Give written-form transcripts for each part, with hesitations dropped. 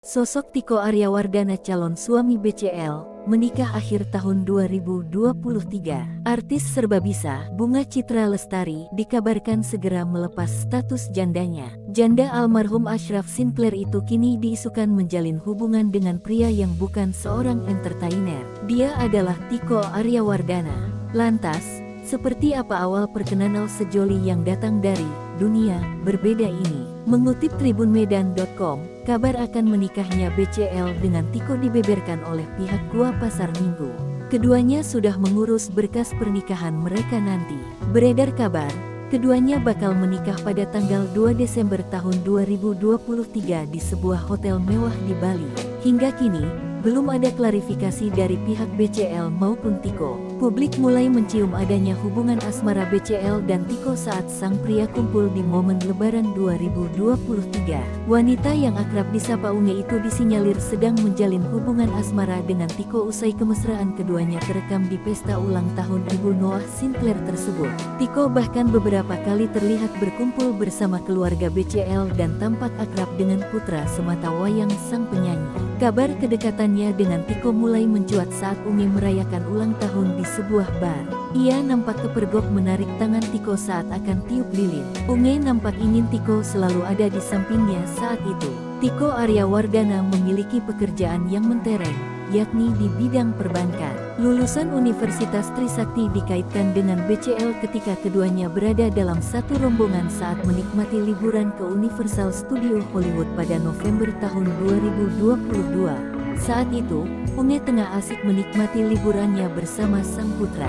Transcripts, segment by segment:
Sosok Tiko Aryawardana calon suami BCL, menikah akhir tahun 2023. Artis serba bisa, Bunga Citra Lestari, dikabarkan segera melepas status jandanya. Janda almarhum Ashraf Sinclair itu kini diisukan menjalin hubungan dengan pria yang bukan seorang entertainer. Dia adalah Tiko Aryawardana. Lantas, seperti apa awal perkenalan sejoli yang datang dari dunia berbeda ini? Mengutip tribunmedan.com, kabar akan menikahnya BCL dengan Tiko dibeberkan oleh pihak Gua Pasar Minggu. Keduanya sudah mengurus berkas pernikahan mereka nanti. Beredar kabar, keduanya bakal menikah pada tanggal 2 Desember tahun 2023 di sebuah hotel mewah di Bali. Hingga kini, belum ada klarifikasi dari pihak BCL maupun Tiko. Publik mulai mencium adanya hubungan asmara BCL dan Tiko saat sang pria kumpul di momen Lebaran 2023. Wanita yang akrab disapa Unge itu disinyalir sedang menjalin hubungan asmara dengan Tiko usai kemesraan keduanya terekam di pesta ulang tahun ibu Noah Sinclair tersebut. Tiko bahkan beberapa kali terlihat berkumpul bersama keluarga BCL dan tampak akrab dengan putra sematawayang sang penyanyi. Kabar kedekatannya dengan Tiko mulai mencuat saat Unge merayakan ulang tahun di sebuah bar. Ia nampak kepergok menarik tangan Tiko saat akan tiup lilin. Unge nampak ingin Tiko selalu ada di sampingnya saat itu. Tiko Aryawardana memiliki pekerjaan yang mentereng, yakni di bidang perbankan. Lulusan Universitas Trisakti dikaitkan dengan BCL ketika keduanya berada dalam satu rombongan saat menikmati liburan ke Universal Studio Hollywood pada November tahun 2022. Saat itu, Unge tengah asik menikmati liburannya bersama sang putra.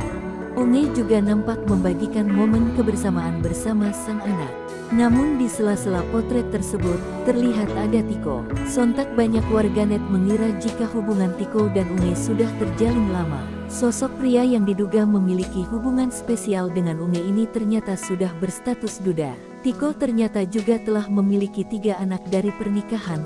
Unge juga nampak membagikan momen kebersamaan bersama sang anak. Namun di sela-sela potret tersebut, terlihat ada Tiko. Sontak banyak warganet mengira jika hubungan Tiko dan Unge sudah terjalin lama. Sosok pria yang diduga memiliki hubungan spesial dengan Unge ini ternyata sudah berstatus duda. Tiko ternyata juga telah memiliki 3 anak dari pernikahan